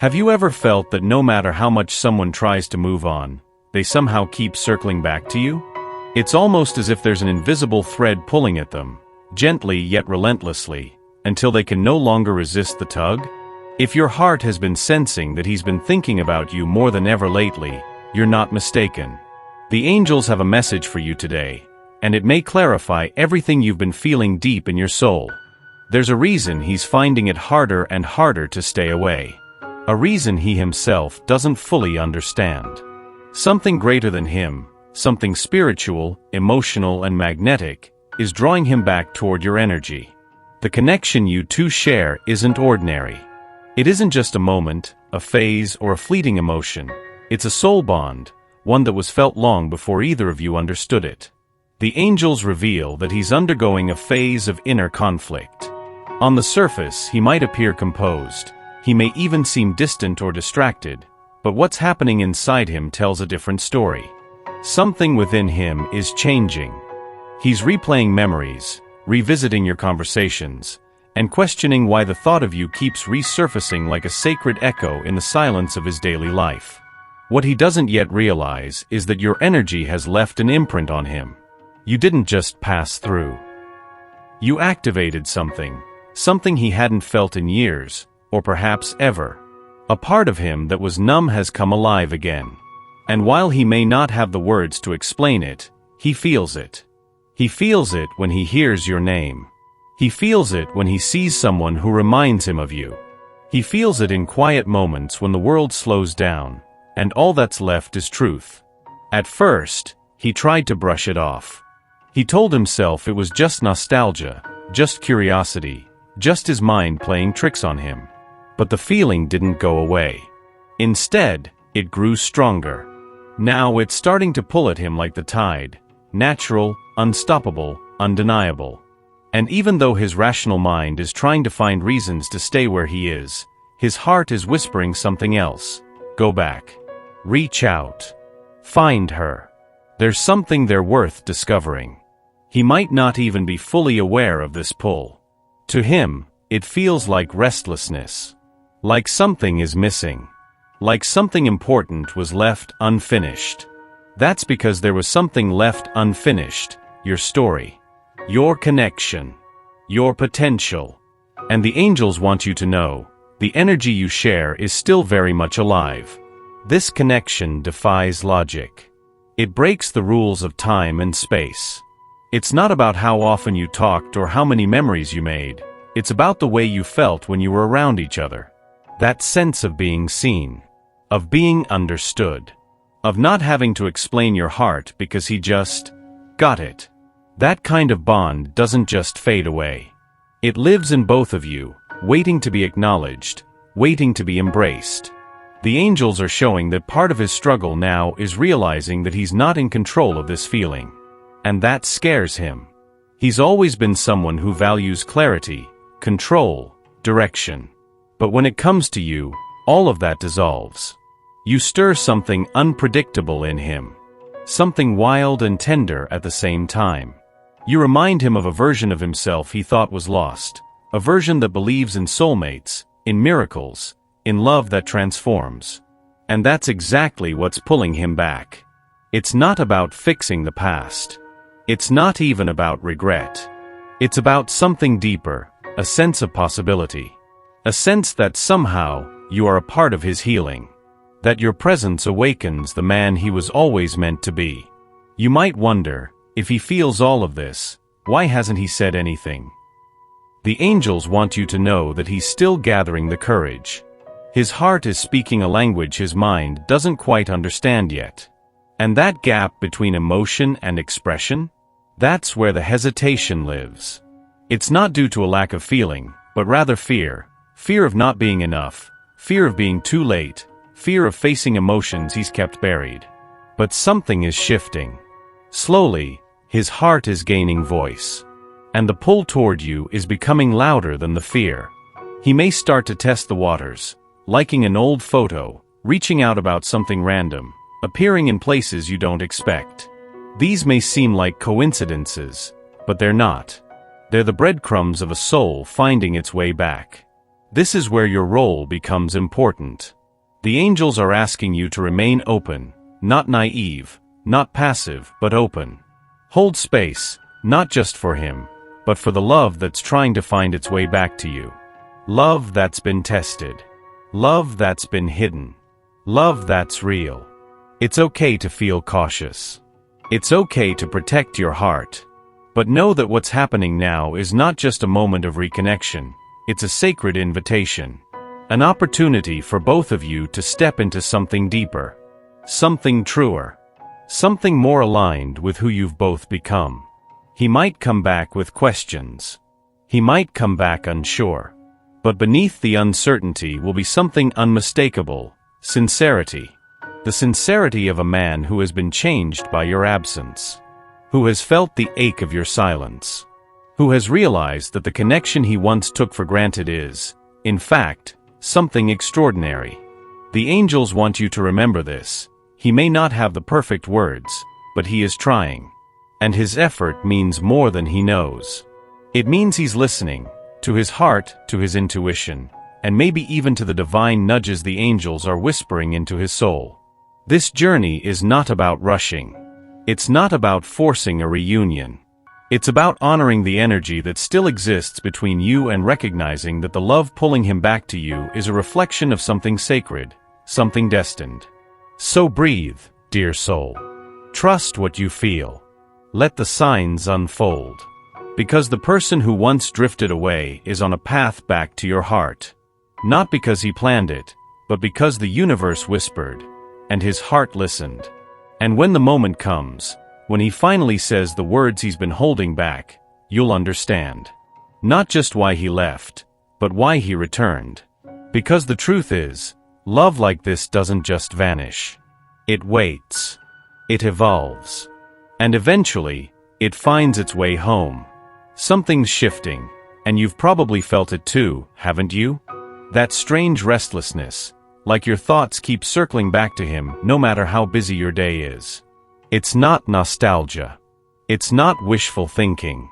Have you ever felt that no matter how much someone tries to move on, they somehow keep circling back to you? It's almost as if there's an invisible thread pulling at them, gently yet relentlessly, until they can no longer resist the tug? If your heart has been sensing that he's been thinking about you more than ever lately, you're not mistaken. The angels have a message for you today, and it may clarify everything you've been feeling deep in your soul. There's a reason he's finding it harder and harder to stay away. A reason he himself doesn't fully understand. Something greater than him, something spiritual, emotional, and magnetic, is drawing him back toward your energy. The connection you two share isn't ordinary. It isn't just a moment, a phase, or a fleeting emotion. It's a soul bond, one that was felt long before either of you understood it. The angels reveal that he's undergoing a phase of inner conflict. On the surface, he might appear composed. He may even seem distant or distracted, but what's happening inside him tells a different story. Something within him is changing. He's replaying memories, revisiting your conversations, and questioning why the thought of you keeps resurfacing like a sacred echo in the silence of his daily life. What he doesn't yet realize is that your energy has left an imprint on him. You didn't just pass through. You activated something he hadn't felt in years, or perhaps ever. A part of him that was numb has come alive again. And while he may not have the words to explain it, he feels it. He feels it when he hears your name. He feels it when he sees someone who reminds him of you. He feels it in quiet moments when the world slows down, and all that's left is truth. At first, he tried to brush it off. He told himself it was just nostalgia, just curiosity, just his mind playing tricks on him. But the feeling didn't go away. Instead, it grew stronger. Now it's starting to pull at him like the tide, natural, unstoppable, undeniable. And even though his rational mind is trying to find reasons to stay where he is, his heart is whispering something else. Go back. Reach out. Find her. There's something there worth discovering. He might not even be fully aware of this pull. To him, it feels like restlessness. Like something is missing. Like something important was left unfinished. That's because there was something left unfinished. Your story. Your connection. Your potential. And the angels want you to know, the energy you share is still very much alive. This connection defies logic. It breaks the rules of time and space. It's not about how often you talked or how many memories you made. It's about the way you felt when you were around each other. That sense of being seen. Of being understood. Of not having to explain your heart because he just got it. That kind of bond doesn't just fade away. It lives in both of you, waiting to be acknowledged, waiting to be embraced. The angels are showing that part of his struggle now is realizing that he's not in control of this feeling. And that scares him. He's always been someone who values clarity, control, direction. But when it comes to you, all of that dissolves. You stir something unpredictable in him. Something wild and tender at the same time. You remind him of a version of himself he thought was lost. A version that believes in soulmates, in miracles, in love that transforms. And that's exactly what's pulling him back. It's not about fixing the past. It's not even about regret. It's about something deeper, a sense of possibility. A sense that somehow, you are a part of his healing. That your presence awakens the man he was always meant to be. You might wonder, if he feels all of this, why hasn't he said anything? The angels want you to know that he's still gathering the courage. His heart is speaking a language his mind doesn't quite understand yet. And that gap between emotion and expression? That's where the hesitation lives. It's not due to a lack of feeling, but rather fear. Fear of not being enough. Fear of being too late. Fear of facing emotions he's kept buried. But something is shifting. Slowly, his heart is gaining voice. And the pull toward you is becoming louder than the fear. He may start to test the waters, liking an old photo, reaching out about something random, appearing in places you don't expect. These may seem like coincidences, but they're not. They're the breadcrumbs of a soul finding its way back. This is where your role becomes important. The angels are asking you to remain open, not naive, not passive, but open. Hold space, not just for him, but for the love that's trying to find its way back to you. Love that's been tested. Love that's been hidden. Love that's real. It's okay to feel cautious. It's okay to protect your heart. But know that what's happening now is not just a moment of reconnection, it's a sacred invitation. An opportunity for both of you to step into something deeper. Something truer. Something more aligned with who you've both become. He might come back with questions. He might come back unsure. But beneath the uncertainty will be something unmistakable: sincerity. The sincerity of a man who has been changed by your absence. Who has felt the ache of your silence. Who has realized that the connection he once took for granted is, in fact, something extraordinary. The angels want you to remember this. He may not have the perfect words, but he is trying. And his effort means more than he knows. It means he's listening, to his heart, to his intuition, and maybe even to the divine nudges the angels are whispering into his soul. This journey is not about rushing. It's not about forcing a reunion. It's about honoring the energy that still exists between you and recognizing that the love pulling him back to you is a reflection of something sacred, something destined. So breathe, dear soul. Trust what you feel. Let the signs unfold. Because the person who once drifted away is on a path back to your heart. Not because he planned it, but because the universe whispered, and his heart listened. And when the moment comes, when he finally says the words he's been holding back, you'll understand. Not just why he left, but why he returned. Because the truth is, love like this doesn't just vanish. It waits. It evolves. And eventually, it finds its way home. Something's shifting, and you've probably felt it too, haven't you? That strange restlessness, like your thoughts keep circling back to him no matter how busy your day is. It's not nostalgia. It's not wishful thinking.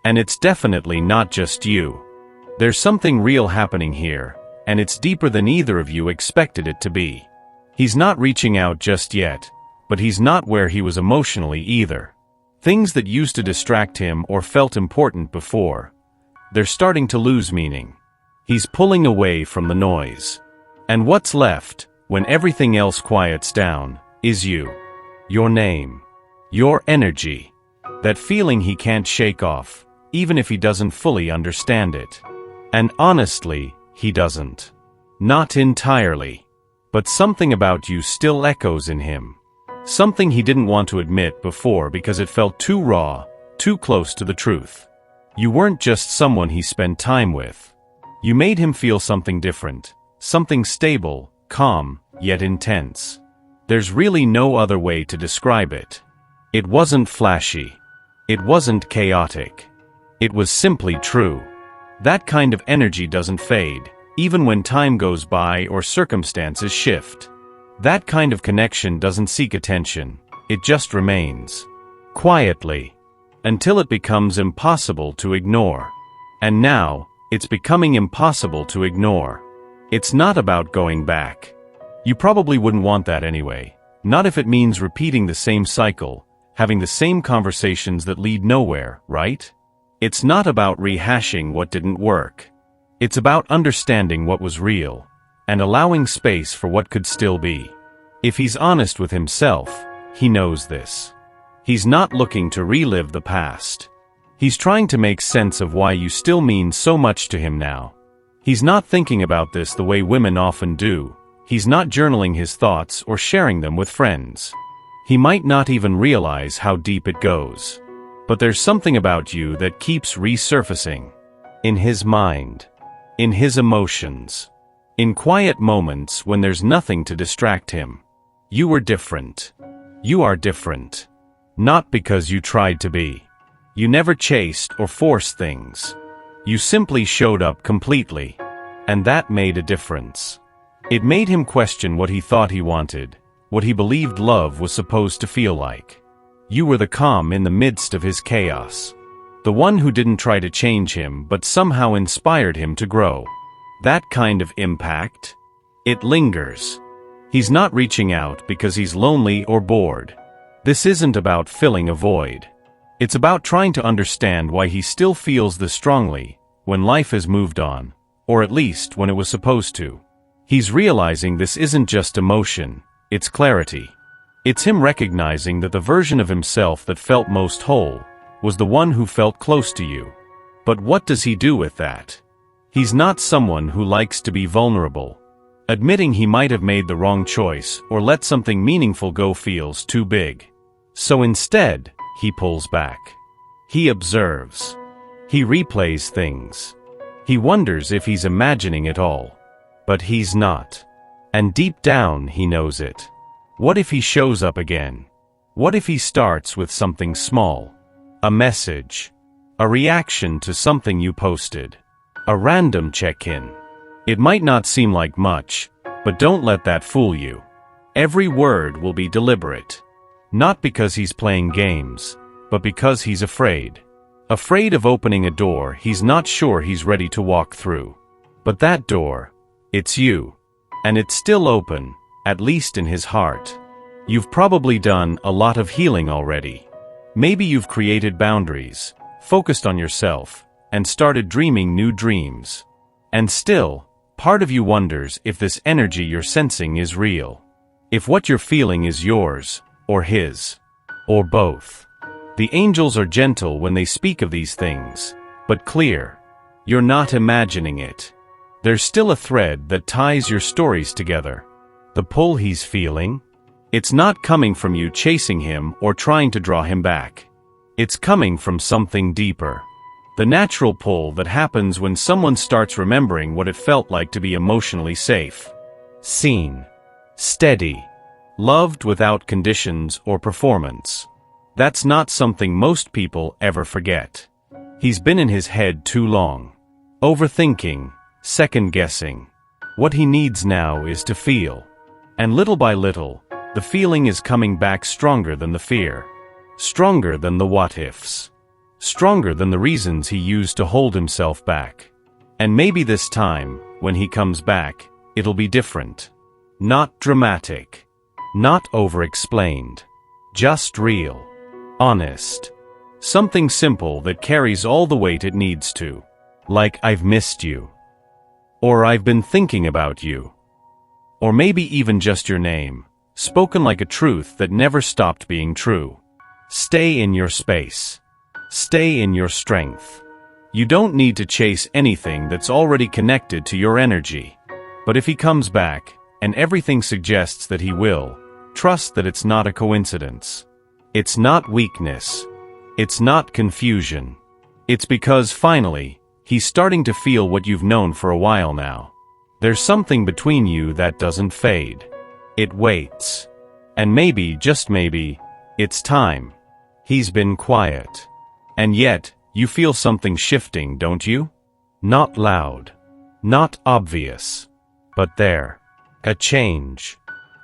And it's definitely not just you. There's something real happening here, and it's deeper than either of you expected it to be. He's not reaching out just yet, but he's not where he was emotionally either. Things that used to distract him or felt important before, they're starting to lose meaning. He's pulling away from the noise. And what's left, when everything else quiets down, is you. Your name. Your energy. That feeling he can't shake off, even if he doesn't fully understand it. And honestly, he doesn't. Not entirely. But something about you still echoes in him. Something he didn't want to admit before because it felt too raw, too close to the truth. You weren't just someone he spent time with. You made him feel something different. Something stable, calm, yet intense. There's really no other way to describe it. It wasn't flashy. It wasn't chaotic. It was simply true. That kind of energy doesn't fade, even when time goes by or circumstances shift. That kind of connection doesn't seek attention. It just remains. Quietly. Until it becomes impossible to ignore. And now, it's becoming impossible to ignore. It's not about going back. You probably wouldn't want that anyway. Not if it means repeating the same cycle, having the same conversations that lead nowhere, right? It's not about rehashing what didn't work. It's about understanding what was real, and allowing space for what could still be. If he's honest with himself, he knows this. He's not looking to relive the past. He's trying to make sense of why you still mean so much to him now. He's not thinking about this the way women often do. He's not journaling his thoughts or sharing them with friends. He might not even realize how deep it goes. But there's something about you that keeps resurfacing. In his mind. In his emotions. In quiet moments when there's nothing to distract him. You were different. You are different. Not because you tried to be. You never chased or forced things. You simply showed up completely. And that made a difference. It made him question what he thought he wanted, what he believed love was supposed to feel like. You were the calm in the midst of his chaos. The one who didn't try to change him but somehow inspired him to grow. That kind of impact, it lingers. He's not reaching out because he's lonely or bored. This isn't about filling a void. It's about trying to understand why he still feels this strongly when life has moved on, or at least when it was supposed to. He's realizing this isn't just emotion, it's clarity. It's him recognizing that the version of himself that felt most whole was the one who felt close to you. But what does he do with that? He's not someone who likes to be vulnerable. Admitting he might have made the wrong choice or let something meaningful go feels too big. So instead, he pulls back. He observes. He replays things. He wonders if he's imagining it all. But he's not. And deep down, he knows it. What if he shows up again? What if he starts with something small? A message. A reaction to something you posted. A random check-in. It might not seem like much, but don't let that fool you. Every word will be deliberate. Not because he's playing games, but because he's afraid. Afraid of opening a door he's not sure he's ready to walk through. But that door, it's you. And it's still open, at least in his heart. You've probably done a lot of healing already. Maybe you've created boundaries, focused on yourself, and started dreaming new dreams. And still, part of you wonders if this energy you're sensing is real. If what you're feeling is yours, or his, or both. The angels are gentle when they speak of these things, but clear. You're not imagining it. There's still a thread that ties your stories together. The pull he's feeling? It's not coming from you chasing him or trying to draw him back. It's coming from something deeper. The natural pull that happens when someone starts remembering what it felt like to be emotionally safe. Seen. Steady. Loved without conditions or performance. That's not something most people ever forget. He's been in his head too long. Overthinking, second-guessing. What he needs now is to feel. And little by little, the feeling is coming back stronger than the fear. Stronger than the what-ifs. Stronger than the reasons he used to hold himself back. And maybe this time, when he comes back, it'll be different. Not dramatic. Not over-explained. Just real. Honest. Something simple that carries all the weight it needs to. Like, I've missed you. Or I've been thinking about you. Or maybe even just your name, spoken like a truth that never stopped being true. Stay in your space. Stay in your strength. You don't need to chase anything that's already connected to your energy. But if he comes back, and everything suggests that he will, trust that it's not a coincidence. It's not weakness. It's not confusion. It's because, finally, he's starting to feel what you've known for a while now. There's something between you that doesn't fade. It waits. And maybe, just maybe, it's time. He's been quiet. And yet, you feel something shifting, don't you? Not loud. Not obvious. But there. A change.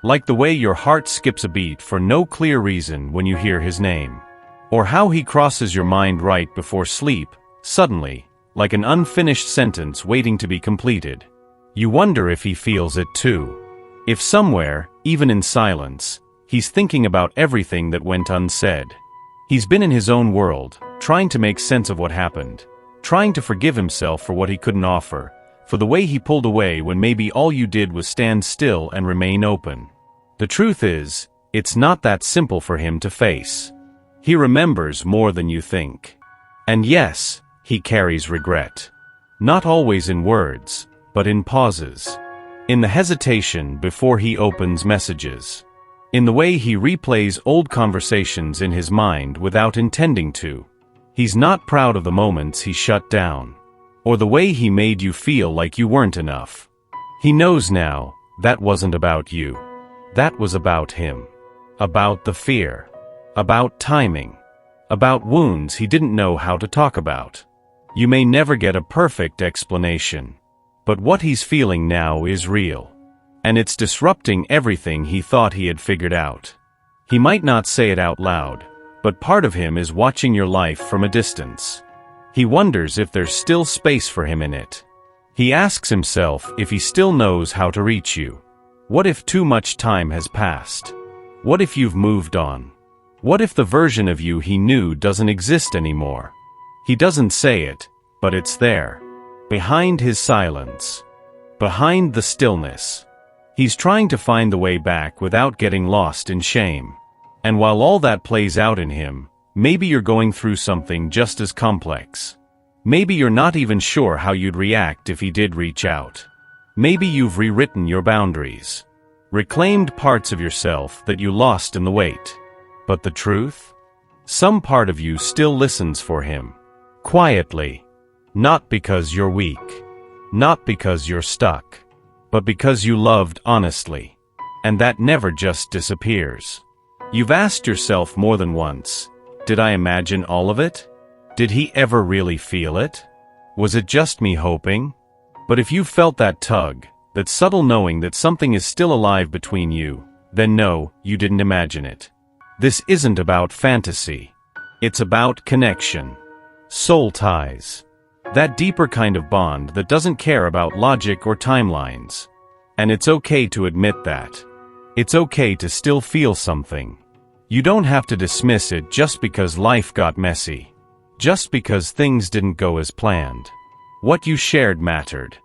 Like the way your heart skips a beat for no clear reason when you hear his name. Or how he crosses your mind right before sleep, suddenly, like an unfinished sentence waiting to be completed. You wonder if he feels it too. If somewhere, even in silence, he's thinking about everything that went unsaid. He's been in his own world, trying to make sense of what happened, trying to forgive himself for what he couldn't offer, for the way he pulled away when maybe all you did was stand still and remain open. The truth is, it's not that simple for him to face. He remembers more than you think. And yes, he carries regret. Not always in words, but in pauses. In the hesitation before he opens messages. In the way he replays old conversations in his mind without intending to. He's not proud of the moments he shut down. Or the way he made you feel like you weren't enough. He knows now, that wasn't about you. That was about him. About the fear. About timing. About wounds he didn't know how to talk about. You may never get a perfect explanation. But what he's feeling now is real. And it's disrupting everything he thought he had figured out. He might not say it out loud, but part of him is watching your life from a distance. He wonders if there's still space for him in it. He asks himself if he still knows how to reach you. What if too much time has passed? What if you've moved on? What if the version of you he knew doesn't exist anymore? He doesn't say it, but it's there. Behind his silence. Behind the stillness. He's trying to find the way back without getting lost in shame. And while all that plays out in him, maybe you're going through something just as complex. Maybe you're not even sure how you'd react if he did reach out. Maybe you've rewritten your boundaries. Reclaimed parts of yourself that you lost in the wait. But the truth? Some part of you still listens for him. Quietly. Not because you're weak. Not because you're stuck. But because you loved honestly. And that never just disappears. You've asked yourself more than once, did I imagine all of it? Did he ever really feel it? Was it just me hoping? But if you felt that tug, that subtle knowing that something is still alive between you, then no, you didn't imagine it. This isn't about fantasy. It's about connection. Soul ties. That deeper kind of bond that doesn't care about logic or timelines. And it's okay to admit that. It's okay to still feel something. You don't have to dismiss it just because life got messy. Just because things didn't go as planned. What you shared mattered.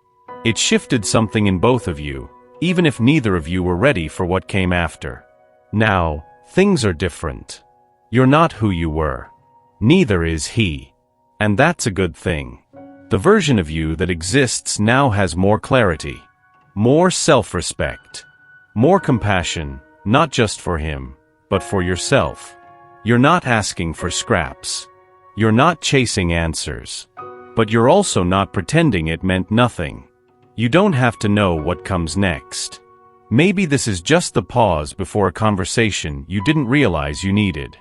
It shifted something in both of you, even if neither of you were ready for what came after. Now, things are different. You're not who you were. Neither is he. And that's a good thing. The version of you that exists now has more clarity. More self-respect. More compassion, not just for him, but for yourself. You're not asking for scraps. You're not chasing answers. But you're also not pretending it meant nothing. You don't have to know what comes next. Maybe this is just the pause before a conversation you didn't realize you needed.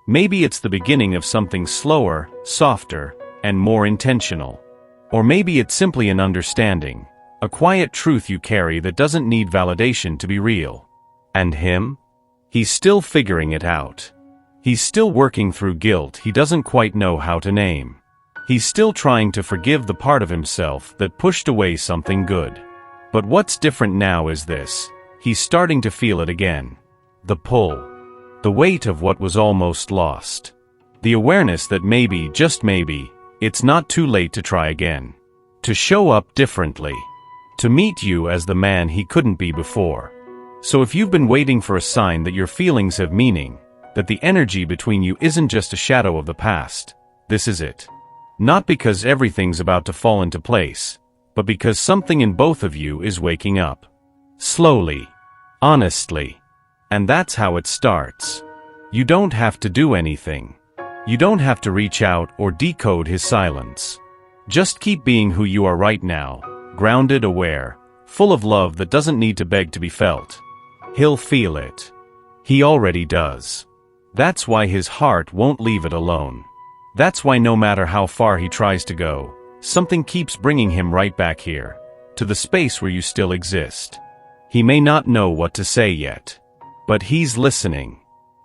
Maybe it's the beginning of something slower, softer, and more intentional. Or maybe it's simply an understanding, a quiet truth you carry that doesn't need validation to be real. And him? He's still figuring it out. He's still working through guilt he doesn't quite know how to name. He's still trying to forgive the part of himself that pushed away something good. But what's different now is this: he's starting to feel it again. The pull. The weight of what was almost lost. The awareness that maybe, just maybe, it's not too late to try again. To show up differently. To meet you as the man he couldn't be before. So if you've been waiting for a sign that your feelings have meaning, that the energy between you isn't just a shadow of the past, this is it. Not because everything's about to fall into place, but because something in both of you is waking up. Slowly. Honestly. And that's how it starts. You don't have to do anything. You don't have to reach out or decode his silence. Just keep being who you are right now, grounded, aware, full of love that doesn't need to beg to be felt. He'll feel it. He already does. That's why his heart won't leave it alone. That's why no matter how far he tries to go, something keeps bringing him right back here, to the space where you still exist. He may not know what to say yet, but he's listening.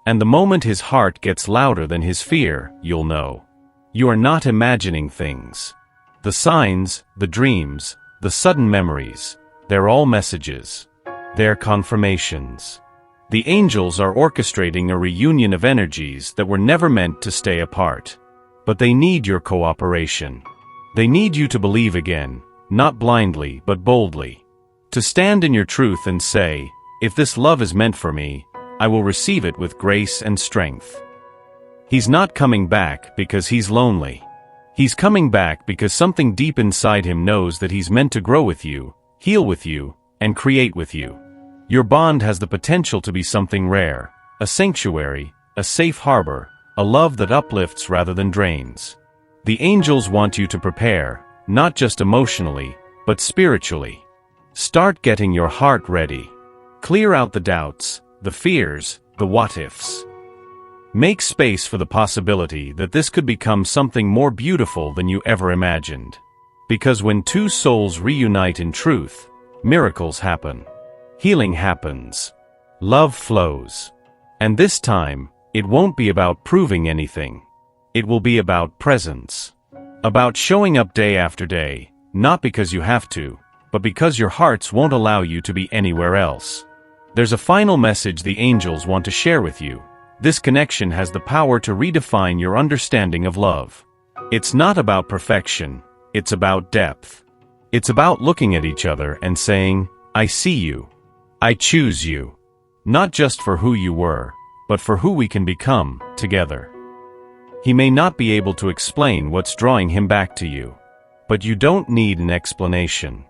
And the moment his heart gets louder than his fear, you'll know. You are not imagining things. The signs, the dreams, the sudden memories, they're all messages. They're confirmations. The angels are orchestrating a reunion of energies that were never meant to stay apart. But they need your cooperation. They need you to believe again, not blindly but boldly. To stand in your truth and say, if this love is meant for me, I will receive it with grace and strength. He's not coming back because he's lonely. He's coming back because something deep inside him knows that he's meant to grow with you, heal with you, and create with you. Your bond has the potential to be something rare, a sanctuary, a safe harbor, a love that uplifts rather than drains. The angels want you to prepare, not just emotionally, but spiritually. Start getting your heart ready. Clear out the doubts, the fears, the what-ifs. Make space for the possibility that this could become something more beautiful than you ever imagined. Because when two souls reunite in truth, miracles happen. Healing happens. Love flows. And this time, it won't be about proving anything. It will be about presence. About showing up day after day, Not because you have to, but because your hearts won't allow you to be anywhere else. There's a final message the angels want to share with you. This connection has the power to redefine your understanding of love. It's not about perfection, it's about depth. It's about looking at each other and saying, I see you. I choose you. Not just for who you were, but for who we can become, together. He may not be able to explain what's drawing him back to you. But you don't need an explanation.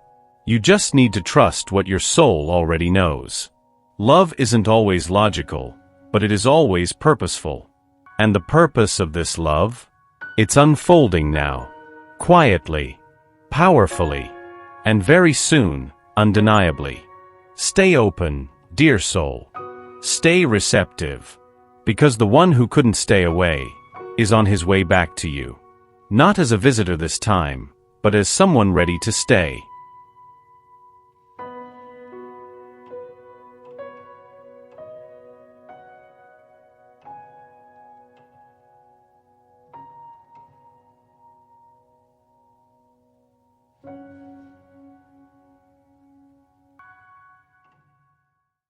You just need to trust what your soul already knows. Love isn't always logical, but it is always purposeful. And the purpose of this love? It's unfolding now. Quietly. Powerfully. And very soon, undeniably. Stay open, dear soul. Stay receptive. Because the one who couldn't stay away is on his way back to you. Not as a visitor this time, but as someone ready to stay.